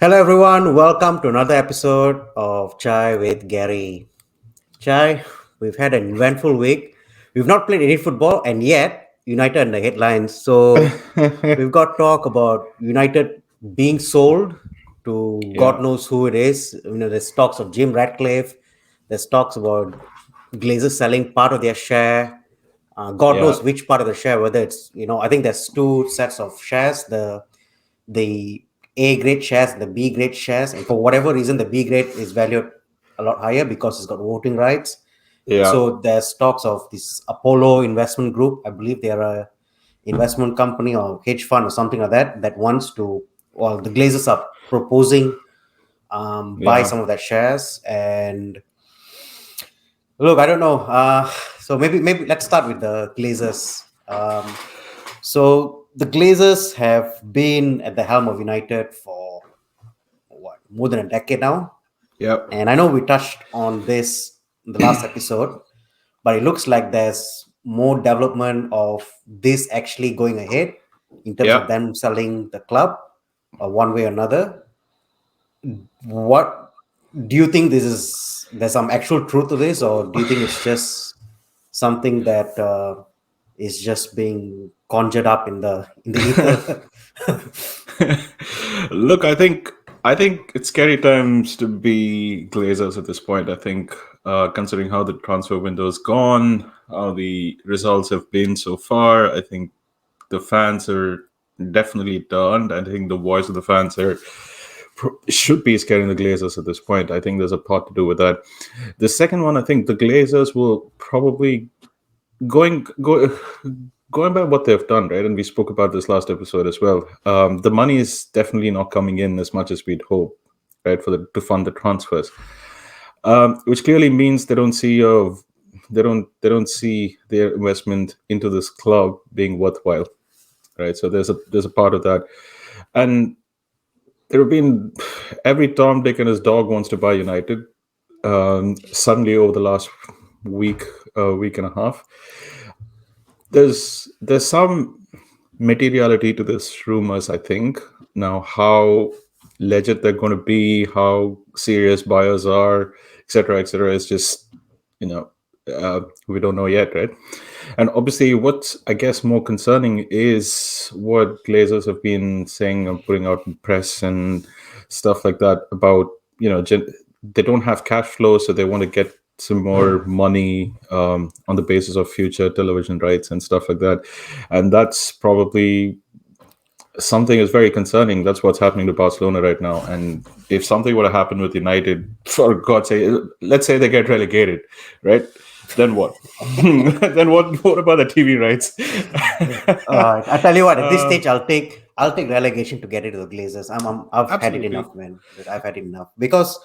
Hello, everyone. Welcome to another episode of Chai with Gary. Chai, we've had an eventful week. We've not played any football, and yet United in the headlines. So we've got talk about United being sold to Yeah, God knows who it is. There's talks of Jim Ratcliffe. There's talks about Glazers selling part of their share. God yeah, knows which part of the share. Whether it's I think there's two sets of shares. The A grade shares, the B grade shares, and for whatever reason, the B grade is valued a lot higher because it's got voting rights. yeah, So there's talks of this Apollo Investment Group. I believe they're a investment company or hedge fund or something like that that wants to. Well, the Glazers are proposing buy yeah. some of their shares. And look, I don't know. So maybe let's start with the Glazers. So the Glazers have been at the helm of United for what, more than a decade now. Yep. And I know we touched on this in the last episode, but it looks like there's more development of this actually going ahead in terms of Yeah. them selling the club one way or another. What do you think there's some actual truth to this, or do you think it's just something that is just being conjured up in the ether? Look, I think it's scary times to be Glazers at this point. I think, considering how the transfer window's gone, how the results have been so far, I think the fans are definitely turned. I think the voice of the fans are should be scaring the Glazers at this point. I think there's a part to do with that. The second one, I think the Glazers will probably going go, going by what they've done, right? And we spoke about this last episode as well. The money is definitely not coming in as much as we'd hope, right, to fund the transfers, which clearly means they don't see their investment into this club being worthwhile, right? So there's a part of that, and there have been every Tom, Dick, and his dog wants to buy United. Suddenly, over the last week and a half, there's some materiality to this rumors. I think now how legit they're going to be, how serious buyers are, etc., is just you know we don't know yet, right? And obviously, what's I guess more concerning is what Glazers have been saying and putting out in press and stuff like that about they don't have cash flow, so they want to get some more money on the basis of future television rights and stuff like that, and that's probably something is very concerning. That's what's happening to Barcelona right now. And if something were to happen with United, for God's sake, let's say they get relegated, right? Then what? Then what about the TV rights? I tell you what, at this uh, stage, I'll take relegation to get into the Glazers. I've had it Absolutely. enough, man. I've had it enough because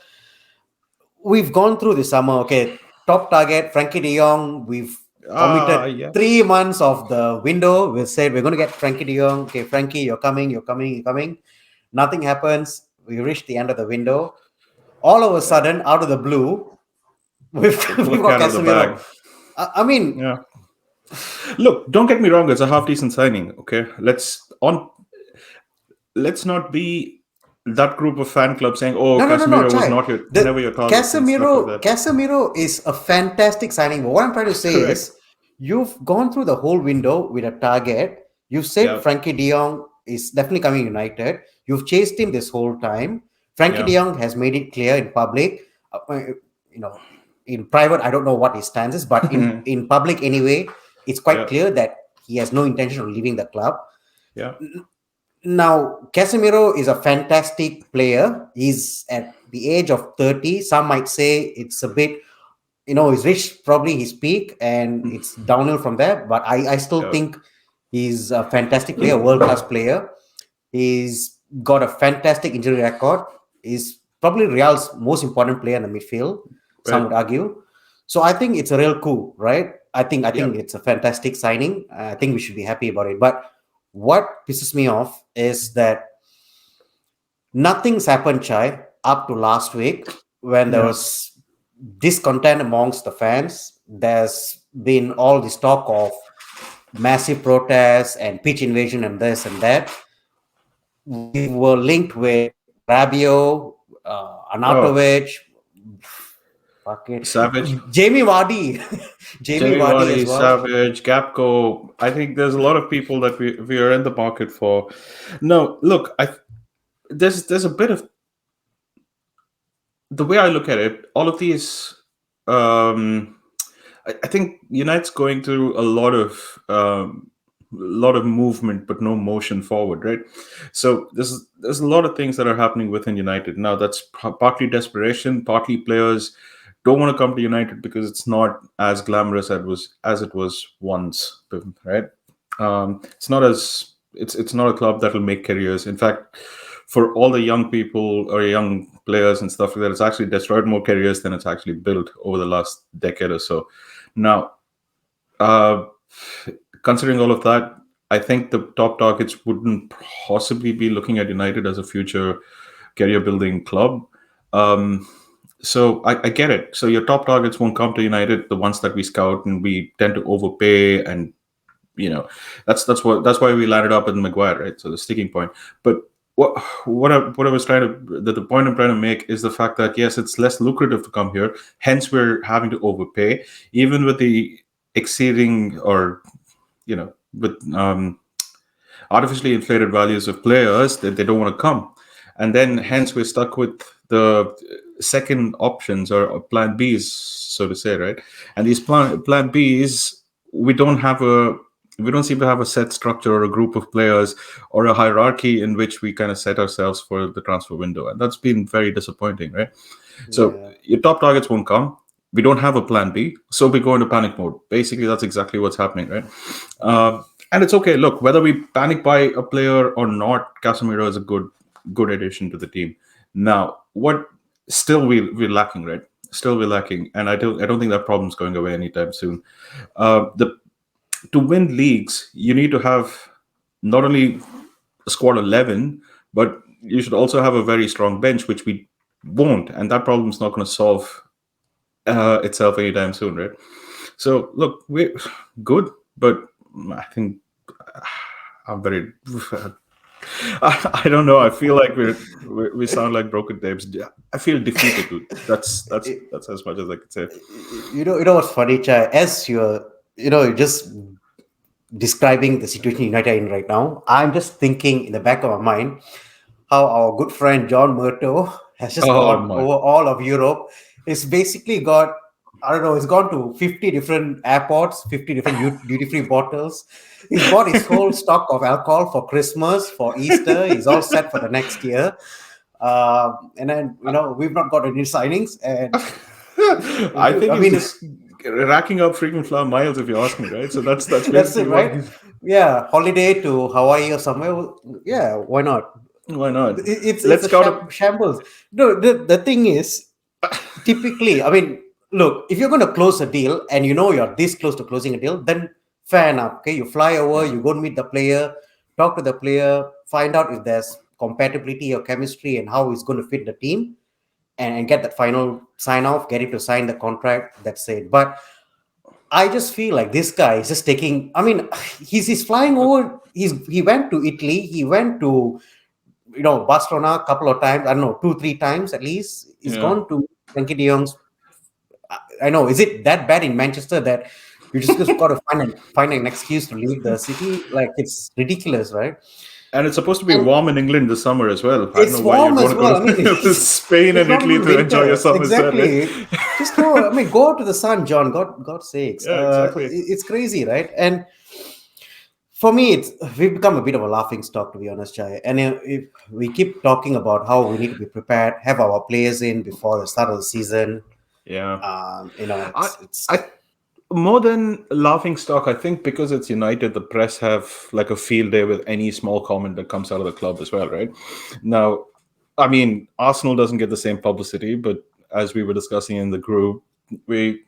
we've gone through the summer. Okay, top target Frankie De Jong. We've committed Yeah. 3 months of the window. We said we're going to get Frankie De Jong. Okay, Frankie, you're coming, you're coming, you're coming. Nothing happens. We reach the end of the window. All of a Yeah. sudden, out of the blue, we've They pull we've a got cat out of the Casemiro. bag. I mean, Yeah. Look, don't get me wrong. It's a half decent signing. Okay, let's not be that group of fan club saying, "Oh, no, Casemiro was Chai. not your The never your target" and stuff like Casemiro that. Casemiro is a fantastic signing. But what I'm trying to say Correct. is, you've gone through the whole window with a target. You said Yeah. Frankie De Jong is definitely coming United. You've chased him this whole time. Frankie De Yeah. Jong has made it clear in public. You know, in private, I don't know what his stance is, but in public anyway, it's quite Yeah. clear that he has no intention of leaving the club. Yeah. Now, Casemiro is a fantastic player. He's at the age of 30. Some might say it's a bit, he's reached probably his peak and it's downhill from there. But I still Yeah. think he's a fantastic player, world class player. He's got a fantastic injury record. He's probably Real's most important player in the midfield, some Right. would argue. So I think it's a real coup, right? I think Yep. it's a fantastic signing. I think we should be happy about it. But what pisses me off is that nothing's happened, Chai, up to last week when there Yeah. was discontent amongst the fans. There's been all this talk of massive protests and pitch invasion and this and that. We were linked with Rabio, Oh, Anatovic, fuck it, Savage, Jamie Vardy, Jamie Jamie Vardy as Vardy, well. Savage, Gapco. I think there's a lot of people that we are in the market for. No, look, there's a bit of the way I look at it. All of these, um, I think United's going through a lot of movement, but no motion forward, right? So there's a lot of things that are happening within United now. That's partly desperation, partly players don't want to come to United because it's not as glamorous as it was once, right? It's not a club that will make careers. In fact, for all the young people or young players and stuff like that, it's actually destroyed more careers than it's actually built over the last decade or so. Now, uh, considering all of that, I think the top targets wouldn't possibly be looking at United as a future career building club. Um, so I get it. So your top targets won't come to United, the ones that we scout, and we tend to overpay, and that's why we landed up with Maguire, right? So the sticking point. But what I was trying to the point I'm trying to make is the fact that yes, it's less lucrative to come here. Hence, we're having to overpay, even with the exceeding or with artificially inflated values of players that they don't want to come, and then hence we're stuck with the second options or plan Bs, so to say, right? And these plan Bs, we don't have a we don't seem to have a set structure or a group of players or a hierarchy in which we kind of set ourselves for the transfer window, and that's been very disappointing, right? So Yeah, your top targets won't come. We don't have a plan B, so we go into panic mode. Basically, that's exactly what's happening, right? And it's okay. Look, whether we panic buy a player or not, Casemiro is a good addition to the team. Now, what still we're lacking, right? Still we're lacking, and I don't think that problem's going away anytime soon. The To win leagues, you need to have not only a squad 11, but you should also have a very strong bench, which we won't, and that problem's not going to solve itself anytime soon, right? So look, we're good, but I think I'm very. I don't know. I feel like we sound like broken tapes. I feel defeated, dude. That's as much as I could say. you know what's funny, Chai? As you're just describing the situation United are in right now, I'm just thinking in the back of my mind how our good friend John Murto has just Oh gone my! over all of Europe. It's basically got, I don't know, it's gone to 50 different airports, 50 different duty free bottles. He's bought his whole stock of alcohol for Christmas, for Easter. He's all set for the next year. And then, we've not got any signings. And I think I he's mean, just racking up frequent flyer miles, if you ask me, right? So that's that's basically it, what right? he's. Yeah, holiday to Hawaii or somewhere. Yeah, why not? Why not? It's Let's a scout a. shambles. No, the thing is, typically, I mean, look, if you're going to close a deal and you know you're this close to closing a deal, then fair enough. Okay, you fly over, Yeah. you go and meet the player, talk to the player, find out if there's compatibility or chemistry and how it's going to fit the team, and get that final sign off, get him to sign the contract. That's it. But I just feel like this guy is just taking. I mean, he's flying over. He went to Italy. He went to Barcelona a couple of times. I don't know, 2 3 times at least. He's Yeah. gone to Frankie De Jong's. I know. Is it that bad in Manchester that you just got to find an excuse to leave the city? Like it's ridiculous, right? And it's supposed to be And warm in England this summer as well. I don't it's know why you'd warm want as to go well. I mean, to Spain it's and not Italy even to enjoy your winter. summers there, right? Exactly. Just go. I mean, go out to the sun, John. God's sakes. Yeah, exactly. It's crazy, right? And for me, we've become a bit of a laughing stock, to be honest, Chai. And if we keep talking about how we need to be prepared, have our players in before the start of the season, Yeah. I, it's I more than laughing stock, I think because it's United, the press have like a field day with any small comment that comes out of the club as well, right? Now, I mean, Arsenal doesn't get the same publicity, but as we were discussing in the group, we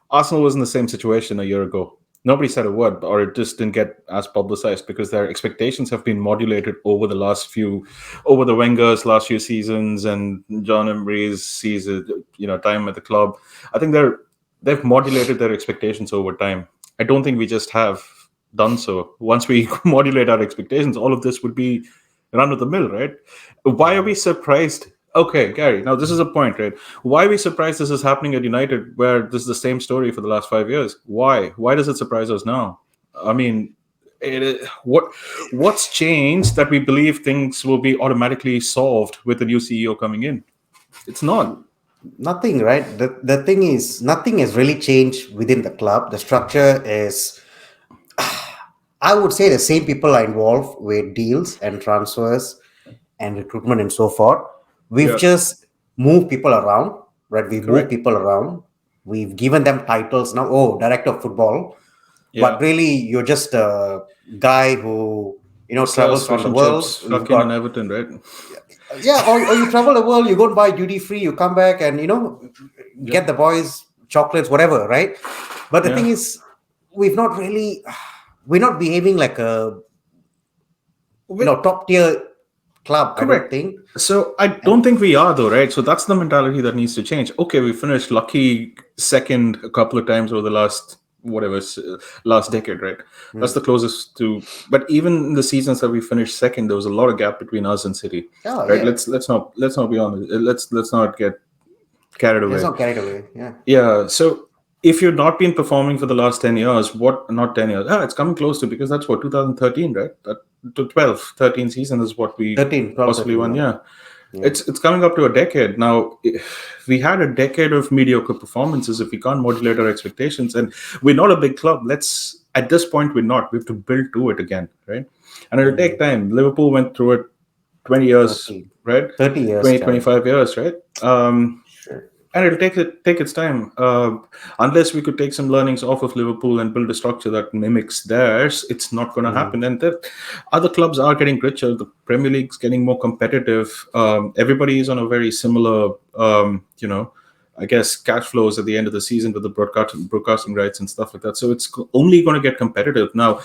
Arsenal was in the same situation a year ago. Nobody said a word, or it just didn't get as publicized because their expectations have been modulated over the Wenger's last few seasons and John Emery's season, time at the club. I think they've modulated their expectations over time. I don't think we just have done so. Once we modulate our expectations, all of this would be run of the mill, right? Why are we surprised? Okay, Gary, now this is a point, right? Why are we surprised this is happening at United where this is the same story for the last 5 years? Why? Why does it surprise us now? I mean, what's changed that we believe things will be automatically solved with the new CEO coming in? It's not. Nothing, right? The thing is, nothing has really changed within the club. The structure is, I would say, the same people are involved with deals and transfers and recruitment and so forth. We've Yeah, just moved people around, right? We move correct. people around. We've given them titles now. Oh, director of football, but Yeah, really you're just a guy who serves travels around fish the and world. chips, You've fucking and got, Everton, right? yeah, or you travel the world, you go and buy duty free, you come back and Yep. get the boys chocolates, whatever, right? But the Yeah. thing is, we've not really, we're not behaving like a With top tier club, I don't correct. think. So I And don't think we are though, right? So that's the mentality that needs to change. Okay, we finished lucky second a couple of times over the last whatever last decade, right? That's hmm. the closest to. But even in the seasons that we finished second, there was a lot of gap between us and City, Oh right? yeah, Let's not be honest. Let's not get carried let's away. not carried away. Yeah. Yeah. So if you've not been performing for the last 10 years, what not 10 years? Ah, it's coming close to because that's what 2013, right? That to 12, 13 season is what we 13, 12, possibly 13. won. Yeah. Yeah, Yeah. it's coming up to a decade now. We had a decade of mediocre performances. If we can't modulate our expectations, and we're not a big club, let's at this point we're not. We have to build to it again, right? And it'll take Hmm. time. Liverpool went through it 20 years, 30, right? 30 years, 20, Chai. 25 years, right? Sure. And it'll take its time. Unless we could take some learnings off of Liverpool and build a structure that mimics theirs, it's not going to Hmm. happen. And that other clubs are getting richer. The Premier League's getting more competitive. Everybody is on a very similar, I guess, cash flows at the end of the season with the broadcasting rights and stuff like that. So it's only going to get competitive now.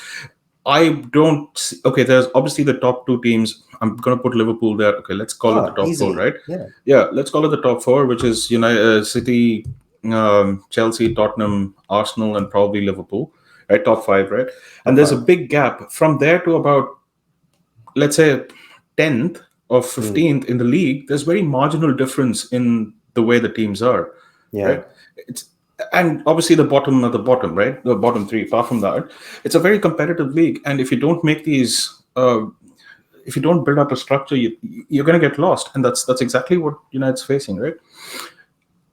I don't. Okay, there's obviously the top two teams. I'm gonna put Liverpool there. Okay, let's call it the Oh, top four, easily. right? Yeah. Yeah, let's call it the top four, which is City, Chelsea, Tottenham, Arsenal, and probably Liverpool, right? Top five, right? And Top there's a five. big gap from there to about, let's say, 10th or Hmm. 15th in the league. There's very marginal difference in the way the teams are, Yeah. right? It's and obviously the bottom of the bottom, right? The bottom three. Apart from that, it's a very competitive league, and if you don't make these, if you don't build up a structure, you're going to get lost, and that's exactly what United's facing, right?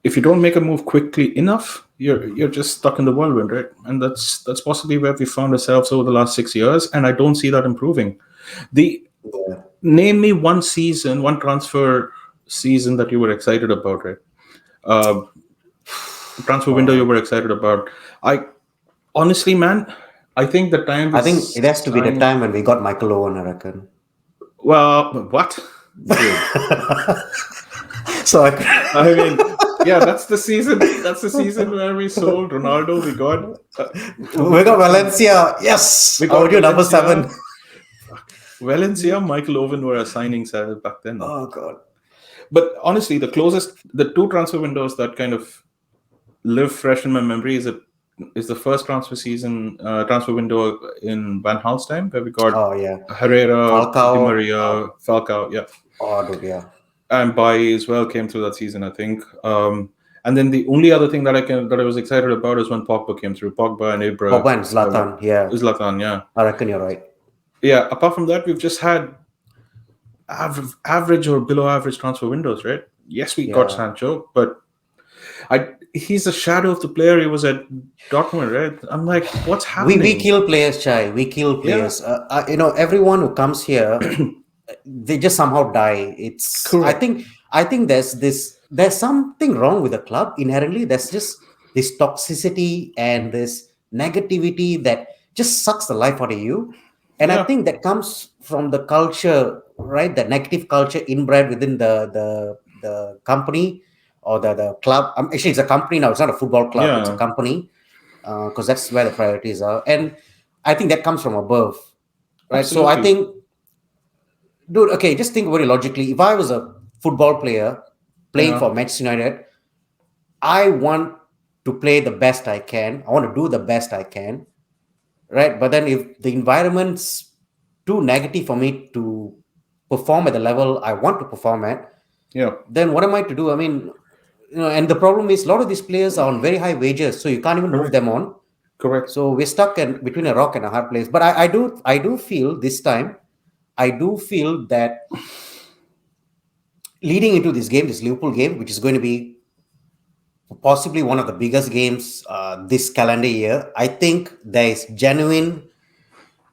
If you don't make a move quickly enough, you're just stuck in the whirlwind, right? And that's possibly where we found ourselves over the last 6 years, and I don't see that improving. The Yeah. Name me one season, one transfer season that you were excited about, right? Uh, Transfer window you Wow. were excited about. I honestly, man, I think the time we I think it has to be the signed. time when we got Michael Owen, I reckon. Well, what, dude? So I mean, yeah, that's the season. That's the season where we sold Ronaldo. We got who we did got we sign? Valencia. Yes. We I got would do number Valencia. seven. Fuck. Valencia, Michael Owen were our signings back then. Oh God. But honestly, the two transfer windows that kind of live fresh in my memory is the first transfer window in Van Hal's time, where we got Oh yeah. Herrera, Di Falcao. Maria, Falcao, yeah, Oh dude, yeah. and Bailly as well came through that season, I think. And then the only other thing that I was excited about is when Pogba came through, Pogba and Ibra, Pogba and Zlatan. Yeah. Zlatan, yeah, I reckon you're right. yeah. Apart from that, we've just had average or below average transfer windows, right? Yes, we got Yeah. Sancho, but he's a shadow of the player he was at Dortmund, right? I'm like, what's We happening? kill players, Chai. We kill Yeah, players. Everyone who comes here, they just somehow die. It's correct. I think there's something wrong with the club inherently. There's just this toxicity and this negativity that just sucks the life out of you. And I Yeah, think that comes from the culture, right? The negative culture inbred within the company or the club. Actually, it's a company now. It's not a football club. It's a yeah, company because that's where the priorities are. And I think that comes from above, right? So I absolutely. think, dude, okay, just think about it logically. If I was a football player playing Yeah, for Manchester United, I want to play the best I can. I want to do the best I can, right? But then if the environment's too negative for me to perform at the level I want to perform at, Yeah. then what am I to do? I mean, and the problem is a lot of these players are on very high wages, so you can't even move Correct. them on. Correct. So we're stuck between a rock and a hard place. But I do feel this time, I do feel that leading into this game, this Liverpool game, which is going to be possibly one of the biggest games this calendar year, I think there is genuine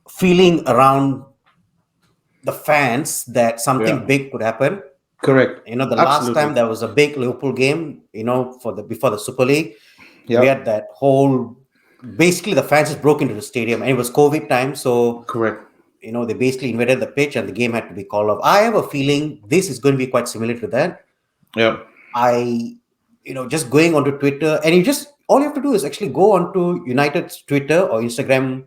feeling around the fans that Yeah. something big could happen. Correct. The last time Absolutely. there was a big Liverpool game, for the before the Super League, we Yeah. had that whole, basically the fans just broke into the stadium, and it was COVID time, so Correct. they basically invaded the pitch and the game had to be called off. I have a feeling this is going to be quite similar to that. Yeah. I, just going onto Twitter, and all you have to do is actually go onto United's Twitter or Instagram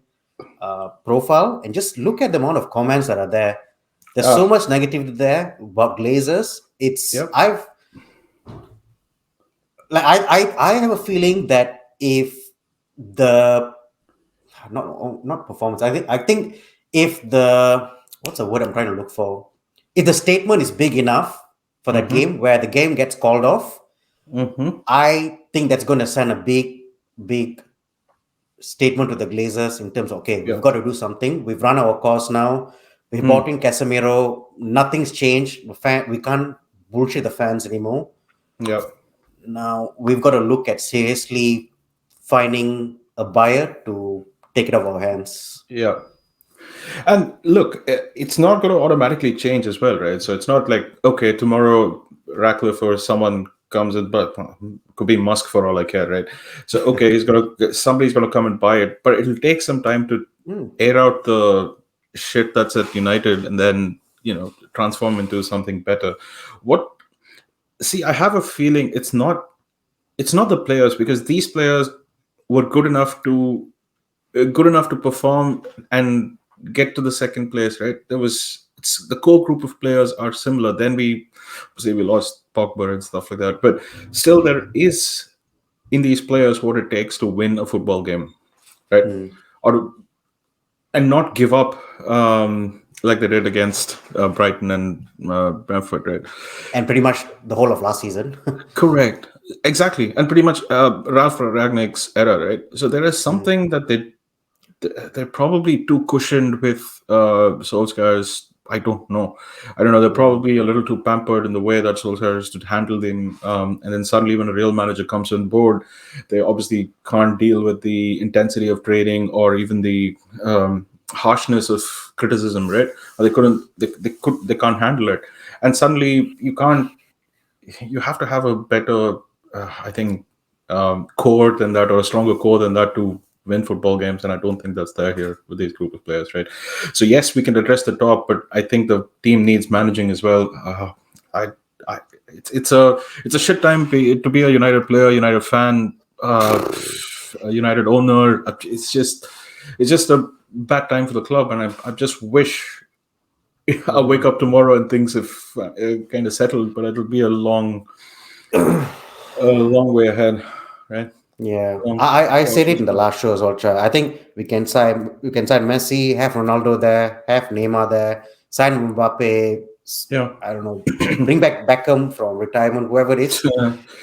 profile and just look at the amount of comments that are there. There's so Ah. much negativity there about Glazers. It's Yep. I've like I have a feeling that if the not performance, I think if the what's the word I'm trying to look for? If the statement is big enough for that Mm-hmm. game where the game gets called off, Mm-hmm. I think that's going to send a big statement to the Glazers in terms of, okay, we've Yeah. got to do something. We've run our course now. We've bought Mm. in Casemiro. Nothing's changed. We can't bullshit the fans anymore. Yeah. Now we've got to look at seriously finding a buyer to take it off our hands. Yeah. And look, it's not going to automatically change as well, right? So it's not like, okay, tomorrow Ratcliffe or someone comes in, but could be Musk for all I care, right? So okay, somebody's gonna come and buy it, but it'll take some time to Hmm. air out the shit that's at United, and then transform into something better. What See, I have a feeling it's not the players, because these players were good enough to perform and get to the second place, right? The core group of players are similar. Then we say we lost Pogba and stuff like that, but still there is in these players what it takes to win a football game, right? Hmm. And not give up, like they did against Brighton and Brentford, right? And pretty much the whole of last season. Correct. Exactly. And pretty much Ralph Ragnick's era, right? So there is Hmm. something that they're probably too cushioned with Solskjaer's. I don't know. They're Hmm. probably a little too pampered in the way that Solskjaer is to handle them. And then suddenly, when a real manager comes on board, they obviously can't deal with the intensity of training or even the harshness of criticism, right? Or they couldn't. They can't handle it. And suddenly, you have to have a better, I think, core than that, or a stronger core than that, to win football games. And I don't think that's there here with these group of players, right? So yes, we can address the top, but I think the team needs managing as well. I, I it's a shit time to be a United player, United fan, a United owner. It's just a bad time for the club, and I just wish I'll wake Hmm. up tomorrow and things have kind of settled, but it'll be a long way ahead, right? Yeah, Long, I long said it ways in the ahead. last show as well. Chai. I think we can sign Messi, have Ronaldo there, have Neymar there, sign Mbappe. Yeah. I don't know, bring back Beckham from retirement, whoever it is.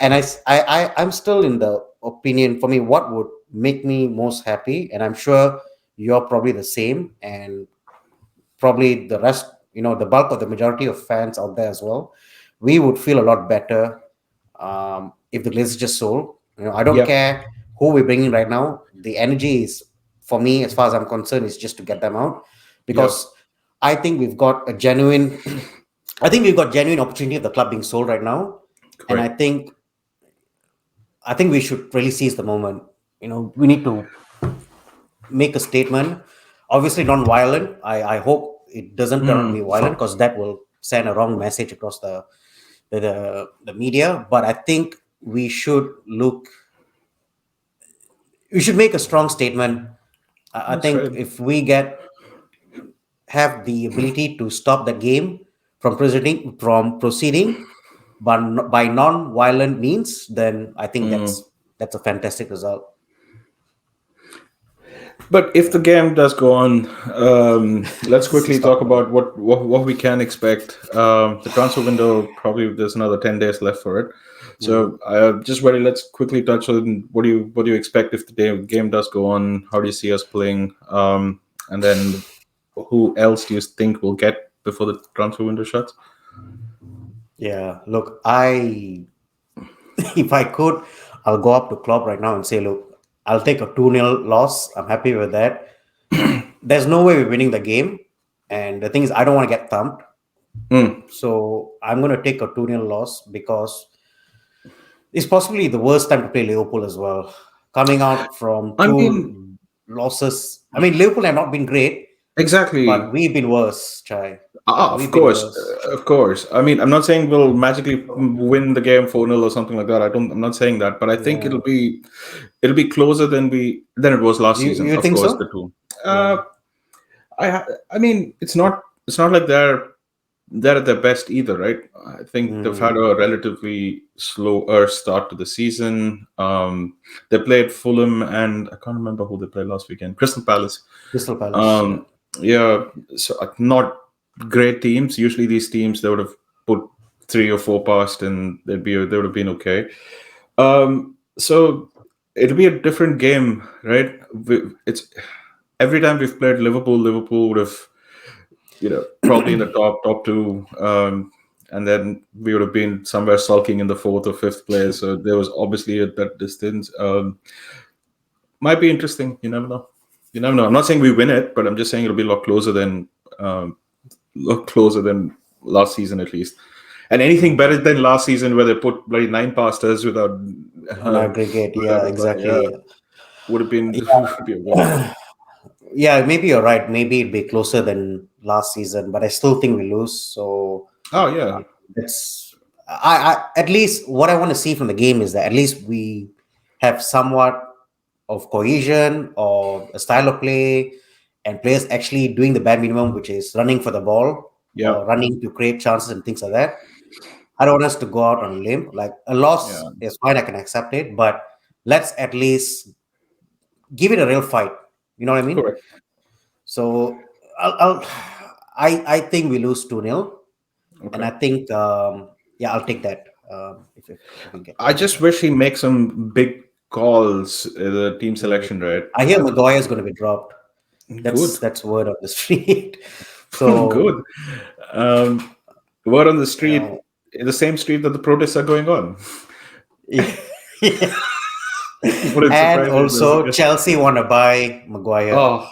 And I'm still in the opinion. For me, what would make me most happy, and I'm sure you're probably the same, and probably the rest, the bulk of the majority of fans out there as well, we would feel a lot better if the Glazers just sold. I don't Yeah. care who we're bringing right now. The energy is, for me, as far as I'm concerned, is just to get them out, Yeah. because I think we've got a genuine, I think we've got genuine opportunity of the club being sold right now, and I Correct. think I think we should really seize the moment. We need to make a statement. Obviously, non-violent. I hope it doesn't turn out to be Mm. violent, because that will send a wrong message across the media. But I think we should make a strong statement. I That's think right. if we have the ability to stop the game from proceeding, but by non-violent means, then I think Mm. that's a fantastic result. But if the game does go on, let's quickly Stop. talk about what we can expect. The transfer window, probably there's another 10 days left for it. Mhm. So just very let's quickly touch on what do you expect if the game does go on? How do you see us playing? And then who else do you think will get before the transfer window shuts? Yeah, look, if I could, I'll go up to Klopp right now and say, look, I'll take a 2-0 loss. I'm happy with that. There's no way we're winning the game. And the thing is, I don't want to get thumped. Hmm. So I'm going to take a 2-0 loss because it's possibly the worst time to play Liverpool as well. Coming out from I mean, two losses. I mean, Liverpool have not been great, but exactly. we've been worse, Chai. Ah, of We've been course, worse. of course. I mean, I'm not saying we'll magically win the game 4-0 or something like that. I'm not saying that, but I think Yeah. it'll be closer than it was last season. You Of think course, the so? two. Yeah. Uh, I mean, it's not like they're at their best either, right? I think they've had Mm. a relatively slower start to the season. They played Fulham and I can't remember who they played last weekend. Crystal Palace. Crystal Palace. Yeah. Um, yeah, so not great teams. Usually, these teams they would have put three or four past, and they would have been okay. So it'll be a different game, right? It's every time we've played Liverpool, Liverpool would have probably in the top two, and then we would have been somewhere sulking in the fourth or fifth place. So there was obviously at that distance. Might be interesting. You never know. You never know. I'm not saying we win it, but I'm just saying it'll be um, lot closer than last season at least. And anything better Mm. than last season where they put bloody nine past us On aggregate. without Yeah, a yeah, exactly. would have been would be a win. Yeah. Yeah, maybe you're right. Maybe it'd be closer than last season, but I still think we lose. So Oh yeah, it's at least what I want to see from the game is that at least we have somewhat of cohesion or a style of play and players actually doing the bare minimum, which is running for the ball yeah, or running to create chances and things like that. I don't want us to go out on a limb. Like a yeah. loss is fine, I can accept it, but let's at least give it a real fight. You know what I mean? Correct. So I'll I think we lose 2-0, and Okay. I think yeah, I'll take that if we get I that. just wish he makes some big calls the team Mm. selection, right? I hear Maguire is going to be dropped. Good, That's word on the street. So good. Um, word on the you street, know, the same street that the protests are going on. yeah. Wouldn't And surprise me if there's a also guess. Chelsea want to buy Maguire. Oh,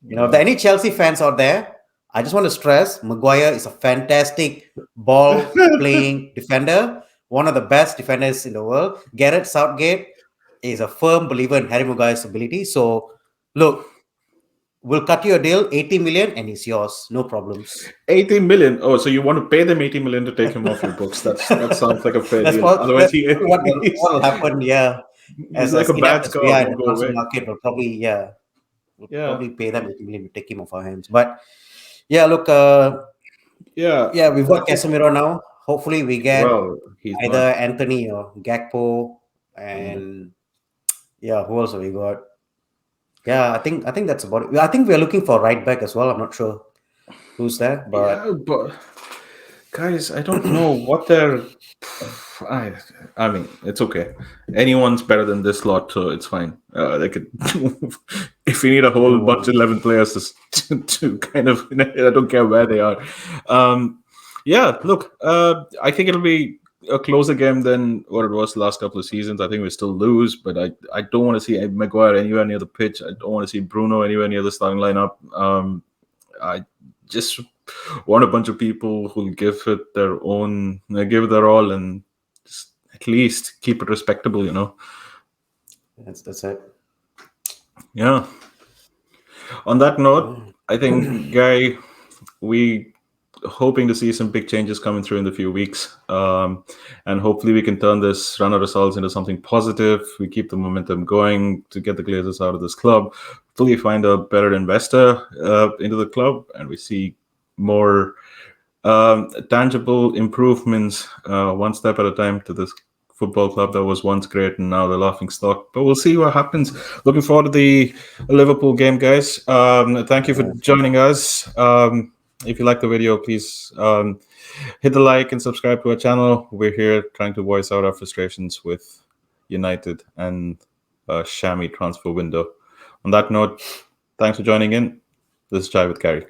You know, if there yeah. are any Chelsea fans out there, I just want to stress Maguire is a fantastic ball playing defender, one of the best defenders in the world. Gareth Southgate is a firm believer in Harry Maguire's ability. So, look, we'll cut you a deal, 80 million, and it's yours. No problems. 80 million. Oh, so you want to pay them 80 million to take him off your books? That sounds like a fair That's deal. Otherwise, that's what will happen. Yeah, he's like as a inept bad as we scout. are in Won't the go transfer away. market, we'll Yeah, probably pay them 80 million to take him off our hands. But yeah, look, yeah. yeah, we've I got think. Casemiro now. Hopefully, we get Well, he's either not. Anthony or Gakpo, Mm. and yeah, who else have we got? Yeah, I think that's about it. I think we're looking for a right back as well. I'm not sure who's there, Yeah, but but guys, I don't know what they're. I, I mean, it's okay. Anyone's better than this lot, so it's fine. They could, if you need a whole bunch anyone. of 11 players to kind of, I don't care where they are. Yeah, look, I think it'll be a closer game than what it was the last couple of seasons. I think we still lose, but I don't want to see Maguire anywhere near the pitch. I don't want to see Bruno anywhere near the starting lineup. I just want a bunch of people who'll give it their all, and just at least keep it respectable, That's it. Yeah. On that note, Mm. I think, Guy, we hoping to see some big changes coming through in the few weeks, and hopefully we can turn this run of results into something positive. We keep the momentum going to get the Glazers out of this club. Hopefully, find a better investor into the club, and we see more tangible improvements one step at a time to this football club that was once great and now the laughing stock. But we'll see what happens. Looking forward to the Liverpool game, guys. Thank you for joining us. If you like the video, please hit the like and subscribe to our channel. We're here trying to voice out our frustrations with United and a shammy transfer window. On that note, thanks for joining in. This is Chai with Gary.